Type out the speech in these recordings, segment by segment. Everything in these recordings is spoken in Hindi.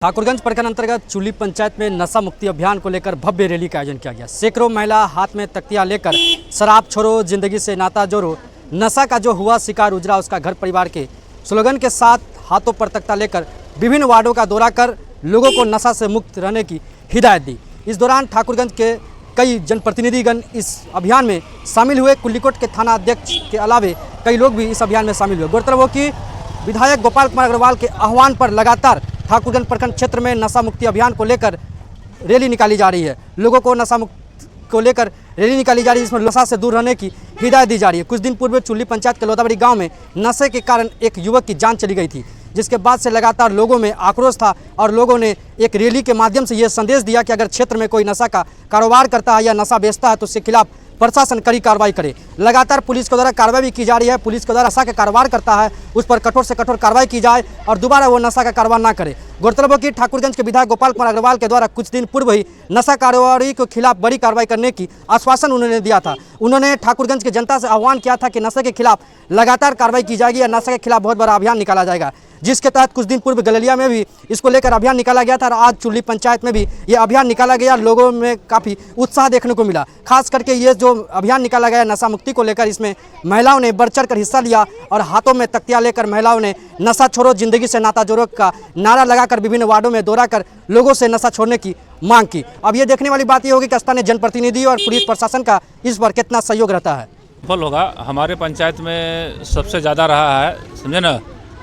ठाकुरगंज प्रखंड अंतर्गत चुली पंचायत में नशा मुक्ति अभियान को लेकर भव्य रैली का आयोजन किया गया। सैकड़ों महिला हाथ में तख्तियां लेकर शराब छोड़ो जिंदगी से नाता जोड़ो, नशा का जो हुआ शिकार उजरा उसका घर परिवार के स्लोगन के साथ हाथों पर तख्ता लेकर विभिन्न वार्डों का दौरा कर लोगों को नशा से मुक्त रहने की हिदायत दी। इस दौरान ठाकुरगंज के कई जनप्रतिनिधिगण इस अभियान में शामिल हुए। कुल्लीकोट के थाना अध्यक्ष के अलावे कई लोग भी इस अभियान में शामिल हुए। गौरतलब हो कि विधायक गोपाल कुमार अग्रवाल के आह्वान पर लगातार ठाकुरगंज प्रखंड क्षेत्र में नशा मुक्ति अभियान को लेकर रैली निकाली जा रही है। लोगों को नशा मुक्त को लेकर रैली निकाली जा रही है, इसमें नशा से दूर रहने की हिदायत दी जा रही है। कुछ दिन पूर्व चुल्ली पंचायत के लोदाबड़ी गांव में नशे के कारण एक युवक की जान चली गई थी, जिसके बाद से लगातार लोगों में आक्रोश था और लोगों ने एक रैली के माध्यम से ये संदेश दिया कि अगर क्षेत्र में कोई नशा का कारोबार करता है या नशा बेचता है तो उसके खिलाफ प्रशासन कड़ी कार्रवाई करे। लगातार पुलिस के द्वारा कार्रवाई भी की जा रही है। पुलिस के द्वारा नशा का कारोबार करता है उस पर कठोर से कठोर कार्रवाई की जाए और दोबारा वो नशा का कारोबार ना करे। गौरतलब हो कि ठाकुरगंज के विधायक गोपाल कुमार अग्रवाल के द्वारा कुछ दिन पूर्व ही नशा कारोबारी के खिलाफ बड़ी कार्रवाई करने की आश्वासन उन्होंने दिया था। उन्होंने ठाकुरगंज की जनता से आह्वान किया था कि नशे के खिलाफ लगातार कार्रवाई की जाएगी या नशे के खिलाफ बहुत बड़ा अभियान निकाला जाएगा, जिसके तहत कुछ दिन पूर्व गलेलिया में भी इसको लेकर अभियान निकाला गया था और आज चुल्ली पंचायत में भी ये अभियान निकाला गया। लोगों में काफ़ी उत्साह देखने को मिला। खास करके ये जो अभियान निकाला गया नशा मुक्ति को लेकर, इसमें महिलाओं ने बढ़ चढ़ कर हिस्सा लिया और हाथों में तख्तियां लेकर महिलाओं ने नशा छोड़ो जिंदगी से नाता जोड़ो का नारा लगाकर विभिन्न वार्डों में दौरा कर लोगों से नशा छोड़ने की मांग की। अब ये देखने वाली बात ये होगी कि स्थानीय जनप्रतिनिधि और पुलिस प्रशासन का इस पर कितना सहयोग रहता है। सफल होगा। हमारे पंचायत में सबसे ज़्यादा रहा है, समझे ना,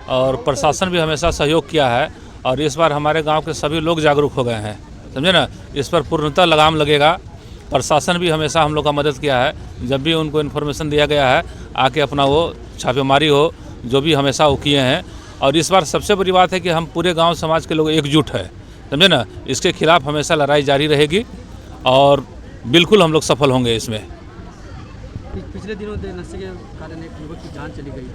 और प्रशासन भी हमेशा सहयोग किया है और इस बार हमारे गांव के सभी लोग जागरूक हो गए हैं, समझे ना। इस पर पूर्णतः लगाम लगेगा। प्रशासन भी हमेशा हम लोग का मदद किया है। जब भी उनको इन्फॉर्मेशन दिया गया है आके अपना वो छापेमारी हो जो भी हमेशा वो किए हैं। और इस बार सबसे बड़ी बात है कि हम पूरे गाँव समाज के लोग एकजुट है, समझे ना। इसके खिलाफ हमेशा लड़ाई जारी रहेगी और बिल्कुल हम लोग सफल होंगे इसमें। पिछले दिनों नशे के कारण एक युवक की जान चली गई,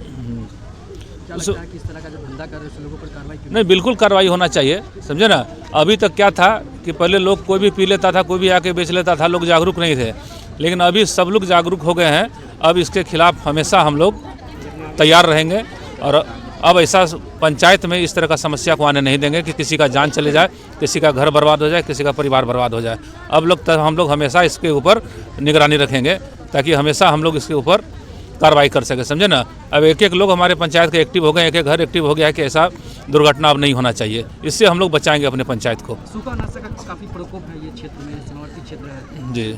क्या लगता है कि इस तरह का जो धंधा कर रहे हैं लोगों पर कार्रवाई क्यों नहीं? बिल्कुल कार्रवाई होना चाहिए, समझे ना। अभी तक क्या था कि पहले लोग कोई भी पी लेता था, कोई भी आके बेच लेता था, लोग जागरूक नहीं थे, लेकिन अभी सब लोग जागरूक हो गए हैं। अब इसके खिलाफ हमेशा हम लोग तैयार रहेंगे और अब ऐसा पंचायत में इस तरह का समस्या को आने नहीं देंगे कि किसी का जान चले जाए, किसी का घर बर्बाद हो जाए, किसी का परिवार बर्बाद हो जाए। अब हम लोग हमेशा इसके ऊपर निगरानी रखेंगे ताकि हमेशा हम लोग इसके ऊपर कार्रवाई कर सके, समझे ना। अब एक एक लोग हमारे पंचायत के एक्टिव हो गए, एक एक घर एक्टिव हो गया है कि ऐसा दुर्घटना अब नहीं होना चाहिए। इससे हम लोग बचाएंगे अपने पंचायत को। सूखा नशा का काफ़ी प्रकोप है ये क्षेत्र में, सीमावर्ती क्षेत्र है जी।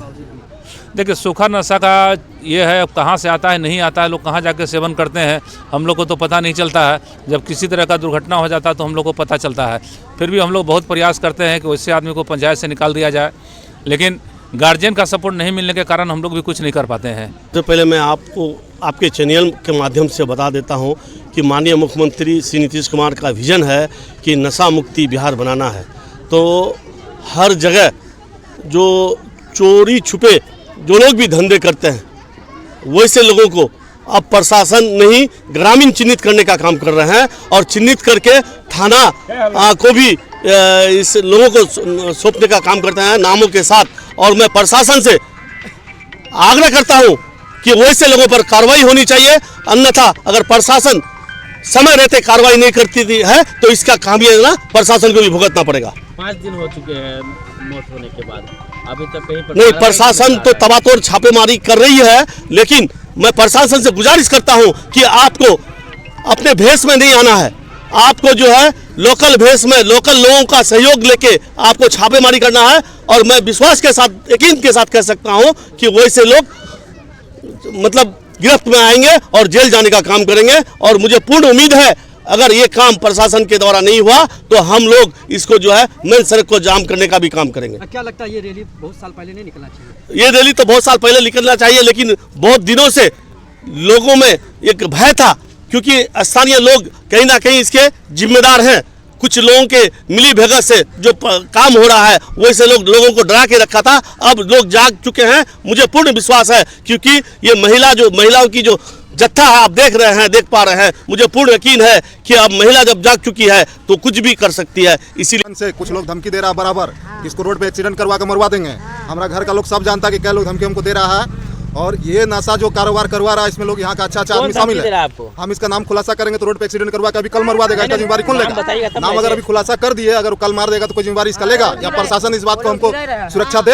देखिए, सूखा नशा का ये है, अब कहाँ से आता है नहीं आता है, लोग कहाँ जाके सेवन करते हैं हम लोग को तो पता नहीं चलता है। जब किसी तरह का दुर्घटना हो जाता है तो हम लोग को पता चलता है। फिर भी हम लोग बहुत प्रयास करते हैं कि वैसे आदमी को पंचायत से निकाल दिया जाए, लेकिन गार्जियन का सपोर्ट नहीं मिलने के कारण हम लोग भी कुछ नहीं कर पाते हैं। तो पहले मैं आपको आपके चैनल के माध्यम से बता देता हूं कि माननीय मुख्यमंत्री श्री नीतीश कुमार का विजन है कि नशा मुक्ति बिहार बनाना है। तो हर जगह जो चोरी छुपे जो लोग भी धंधे करते हैं वैसे लोगों को अब प्रशासन नहीं ग्रामीण चिन्हित करने का काम कर रहे हैं और चिन्हित करके थाना को भी इस लोगों को सौंपने का काम करते हैं नामों के साथ। और मैं प्रशासन से आग्रह करता हूं कि वैसे लोगों पर कार्रवाई होनी चाहिए, अन्यथा अगर प्रशासन समय रहते कार्रवाई नहीं करती है तो इसका खामियाजा प्रशासन को भी भुगतना पड़ेगा। 5 दिन हो चुके हैं मौत होने के बाद, अभी तक कहीं नहीं, प्रशासन तो तबातोड़ छापेमारी कर रही है, लेकिन मैं प्रशासन से गुजारिश करता हूं कि आपको अपने भेष में नहीं आना है। आपको जो है लोकल भेष में लोकल लोगों का सहयोग लेके आपको छापेमारी करना है। और मैं विश्वास के साथ, यकीन के साथ कह सकता हूं कि वैसे लोग मतलब गिरफ्त में आएंगे और जेल जाने का काम करेंगे। और मुझे पूर्ण उम्मीद है अगर ये काम प्रशासन के द्वारा नहीं हुआ तो हम लोग इसको जो है मेन सड़क को जाम करने का भी काम करेंगे। क्या लगता है ये रैली बहुत साल पहले नहीं निकलना चाहिए? ये रैली तो बहुत साल पहले निकलना चाहिए, लेकिन बहुत दिनों से लोगों में एक भय था, क्योंकि स्थानीय लोग कहीं ना कहीं इसके जिम्मेदार हैं। कुछ लोगों के मिली भगत से जो काम हो रहा है वैसे लोगों को डरा के रखा था। अब लोग जाग चुके हैं, मुझे पूर्ण विश्वास है, क्योंकि ये महिलाओं की जो जत्था है आप देख रहे हैं, देख पा रहे हैं, मुझे पूर्ण यकीन है कि अब महिला जब जाग चुकी है तो कुछ भी कर सकती है। इसीलिए से कुछ लोग धमकी दे रहा है बराबर, इसको रोड पे एक्सीडेंट करवा के मरवा देंगे। हमारा घर का लोग सब जानता है कि क्या लोग धमकी हमको दे रहा है। और ये नशा जो कारोबार करवा रहा है इसमें लोग यहाँ का अच्छा आदमी शामिल है। आपको हम इसका नाम खुलासा करेंगे तो रोड पे एक्सीडेंट करवा के अभी कल मरवा देगा, इसका जिम्मेवारी कौन नाम बताइएगा लेगा? तब नाम अगर अभी खुलासा कर दिए, अगर कल मार देगा तो कोई जिम्मेवारी इसका लेगा या प्रशासन इस बात को हमको सुरक्षा दे?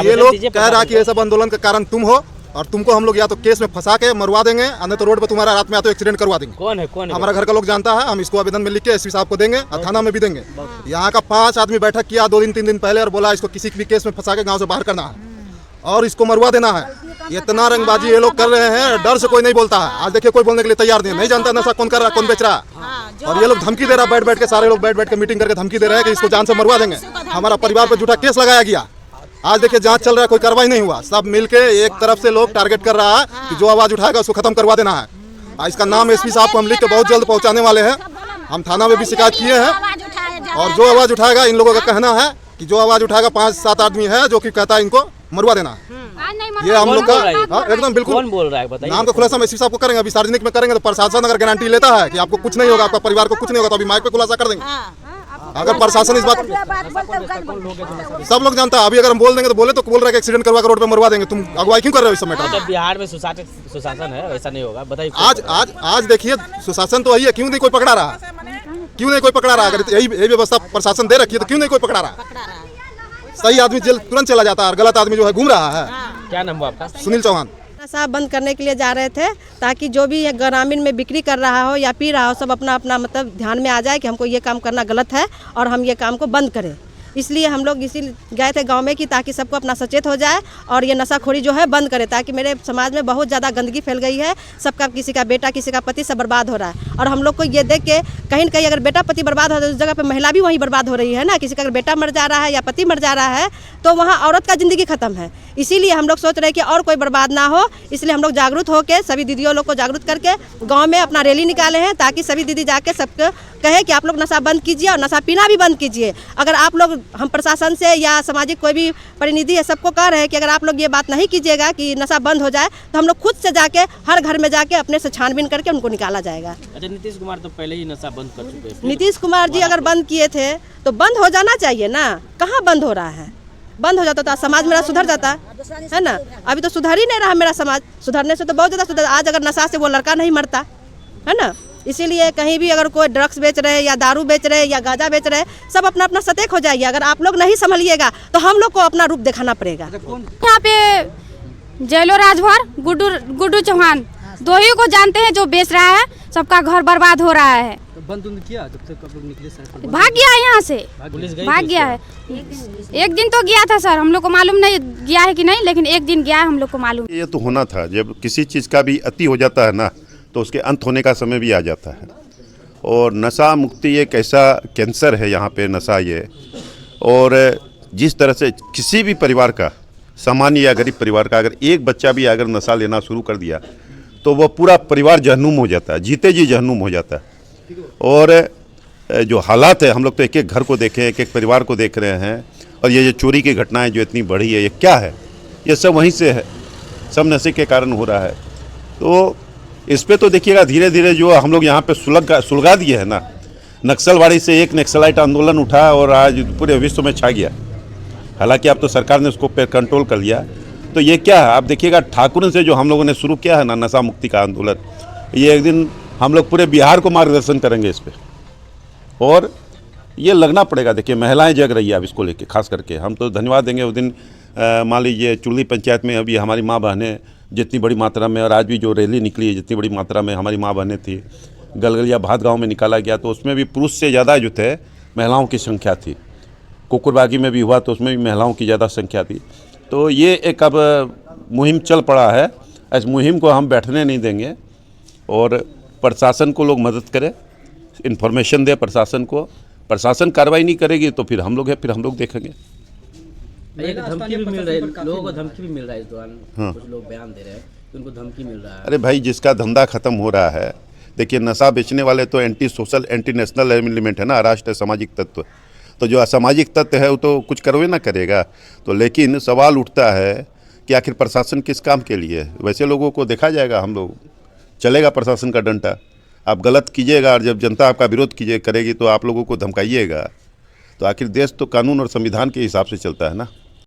ये लोग कह रहा कि ये सब आंदोलन का कारण तुम हो और तुमको हम लोग या तो केस में फंसा के मरवा देंगे, अन्य तो रोड पे तुम्हारा रात में या तो एक्सीडेंट करवा देंगे। कौन है हमारा घर का लोग जानता है, हम इसको आवेदन में लिख के एसपी साहब को देंगे और थाना में भी देंगे। यहाँ का 5 आदमी बैठक किया 2 दिन 3 दिन पहले और बोला इसको किसी भी केस में फंसा के गाँव से बाहर करना है और इसको मरवा देना है। इतना रंगबाजी ये लोग कर रहे हैं, डर से कोई नहीं बोलता है। आज देखिए कोई बोलने के लिए तैयार नहीं जानता नशा कौन कर रहा है, कौन बेच रहा है। और ये लोग धमकी दे रहा है, बैठ के सारे लोग बैठ के मीटिंग करके धमकी दे रहे हैं कि इसको जान से मरवा देंगे। हमारा परिवार पर झूठा केस लगाया गया। आज देखिए जांच चल रहा है, कोई कार्रवाई नहीं हुआ। सब मिलके एक तरफ से लोग टारगेट कर रहा है कि जो आवाज उठाएगा उसको खत्म करवा देना है। इसका नाम एसपी साहब को हम लिख के बहुत जल्द पहुंचाने वाले हैं। हम थाना में भी शिकायत किए हैं और जो आवाज उठाएगा, इन लोगों का कहना है कि जो आवाज उठाएगा 5-7 आदमी है जो कि कहता है इनको मरवा देना है। ये हम लोग का एकदम बिल्कुल कौन बोल रहा है बताइए? नाम का खुलासा हम एसपी साहब को करेंगे, अभी सार्वजनिक में करेंगे तो प्रशासन अगर गारंटी लेता है कि आपको कुछ नहीं होगा, आपका परिवार को कुछ नहीं होगा, तो अभी माइक पे खुलासा कर देंगे। अगर प्रशासन इस बात सब लोग जानता है, अभी अगर हम बोल देंगे तो बोले तो बोल रहा है कि एक्सीडेंट करवा कर रोड पे मरवा देंगे। तुम अगुवाई क्यों कर रहे हो इस समय? जब बिहार में सुशासन है, वैसा नहीं होगा, बताइए। आज देखिए सुशासन तो वही है, क्यों नहीं कोई पकड़ा रहा? क्यों नहीं कोई पकड़ा रहा? अगर यही व्यवस्था प्रशासन दे रखी है तो क्यों नहीं कोई पकड़ा रहा? सही आदमी जेल तुरंत चला जाता है और गलत आदमी जो है घूम रहा है। क्या नाम हुआ आपका? सुनील चौहान। नशा बंद करने के लिए जा रहे थे ताकि जो भी ग्रामीण में बिक्री कर रहा हो या पी रहा हो सब अपना अपना मतलब ध्यान में आ जाए कि हमको ये काम करना गलत है और हम ये काम को बंद करें। इसलिए हम लोग इसीलिए गए थे गांव में कि ताकि सबको अपना सचेत हो जाए और ये नशाखोरी जो है बंद करे, ताकि मेरे समाज में बहुत ज़्यादा गंदगी फैल गई है। सबका किसी का बेटा किसी का पति सब बर्बाद हो रहा है और हम लोग को ये देख के कहीं न कहीं अगर बेटा पति बर्बाद हो तो उस जगह पे महिला भी वहीं बर्बाद हो रही है ना। किसी का अगर बेटा मर जा रहा है या पति मर जा रहा है तो वहाँ औरत का ज़िंदगी ख़त्म है। इसीलिए हम लोग सोच रहे हैं कि और कोई बर्बाद ना हो, इसलिए हम लोग जागरूक होकर सभी दीदियों लोग को जागरूक करके गाँव में अपना रैली निकाले हैं ताकि सभी दीदी जाके सबको कहे कि आप लोग नशा बंद कीजिए और नशा पीना भी बंद कीजिए। अगर आप लोग हम प्रशासन से या सामाजिक कोई भी प्रतिनिधि है सबको कह रहे हैं कि अगर आप लोग ये बात नहीं कीजिएगा कि नशा बंद हो जाए तो हम लोग खुद से जाके हर घर में जाके अपने से छानबीन करके उनको निकाला जाएगा। अच्छा, नीतीश कुमार तो पहले ही नशा बंद कर चुके हैं। नीतीश कुमार जी अगर बंद किए थे तो बंद हो जाना चाहिए ना, कहाँ बंद हो रहा है? बंद हो जाता तो समाज मेरा सुधर जाता है ना। अभी तो सुधर ही नहीं रहा मेरा समाज, सुधरने से तो बहुत ज़्यादा सुधर। आज अगर नशा से वो लड़का नहीं मरता है ना। इसीलिए कहीं भी अगर कोई ड्रग्स बेच रहे या दारू बेच रहे या गांजा बेच रहे सब अपना अपना सतर्क हो जाइए। अगर आप लोग नहीं संभलिएगा तो हम लोग को अपना रूप दिखाना पड़ेगा। यहाँ पे जेलो राजभर गुड्डू चौहान दो ही को जानते हैं जो बेच रहा है, सबका घर बर्बाद हो रहा है। तो बंद किया जब तक आप लोग निकले सर? भाग गया यहाँ से, पुलिस गई भाग गया है। एक दिन तो गया था सर, हम लोग को मालूम नहीं गया है कि नहीं, लेकिन एक दिन गया है, हम लोग को मालूम। ये तो होना था, जब किसी चीज़ का भी अति हो जाता है ना तो उसके अंत होने का समय भी आ जाता है। और नशा मुक्ति एक ऐसा कैंसर है यहाँ पे नशा ये। और जिस तरह से किसी भी परिवार का, सामान्य या गरीब परिवार का, अगर एक बच्चा भी अगर नशा लेना शुरू कर दिया तो वह पूरा परिवार जहन्नुम हो जाता है, जीते जी जहन्नुम हो जाता है। और जो हालात है, हम लोग तो एक एक घर को देखें, एक एक परिवार को देख रहे हैं। और ये जो चोरी की घटनाएं जो इतनी बढ़ी है, ये क्या है? ये सब वहीं से है, सब नशे के कारण हो रहा है। तो इस पे तो देखिएगा धीरे धीरे जो हम लोग यहाँ पे सुलगा दिए है ना। नक्सलवाड़ी से एक नक्सलाइट आंदोलन उठा और आज पूरे विश्व में छा गया। हालांकि अब तो सरकार ने उसको पे कंट्रोल कर लिया। तो ये क्या है, आप देखिएगा ठाकुर से जो हम लोगों ने शुरू किया है ना नशा मुक्ति का आंदोलन, ये एक दिन हम लोग पूरे बिहार को मार्गदर्शन करेंगे इस पर। और ये लगना पड़ेगा। देखिए महिलाएं जग रही है अब इसको लेके, खास करके हम तो धन्यवाद देंगे। उस दिन मान लीजिए चुल्ली पंचायत में अभी हमारी माँ बहनें जितनी बड़ी मात्रा में, और आज भी जो रैली निकली है जितनी बड़ी मात्रा में हमारी माँ बहनें थी, गलगलिया भात गाँव में निकाला गया तो उसमें भी पुरुष से ज़्यादा जो थे महिलाओं की संख्या थी। कुकुरबागी में भी हुआ तो उसमें भी महिलाओं की ज़्यादा संख्या थी। तो ये एक अब मुहिम चल पड़ा है। इस मुहिम को हम बैठने नहीं देंगे और प्रशासन को लोग मदद करें, इन्फॉर्मेशन दे प्रशासन को। प्रशासन कार्रवाई नहीं करेगी तो फिर हम लोग है, फिर हम लोग देखेंगे। एक धमकी भी मिल रही है, लोगों को धमकी भी मिल रहा है इस दौरान। हाँ। कुछ लोग बयान दे रहे हैं कि उनको धमकी मिल रहा है। अरे भाई, जिसका धंधा खत्म हो रहा है, देखिए नशा बेचने वाले तो anti social anti national element है ना, अराष्ट्रीय सामाजिक तत्व। तो जो असामाजिक तत्व है वो तो कुछ करवे ना करेगा। तो लेकिन सवाल उठता है कि आखिर प्रशासन किस काम के लिए? वैसे लोगों को देखा जाएगा, हम लोग चलेगा प्रशासन का डंडा। आप गलत कीजिएगा और जब जनता आपका विरोध करेगी तो आप लोगों को धमकाइएगा। तो आखिर देश तो कानून और संविधान के हिसाब से चलता है ना।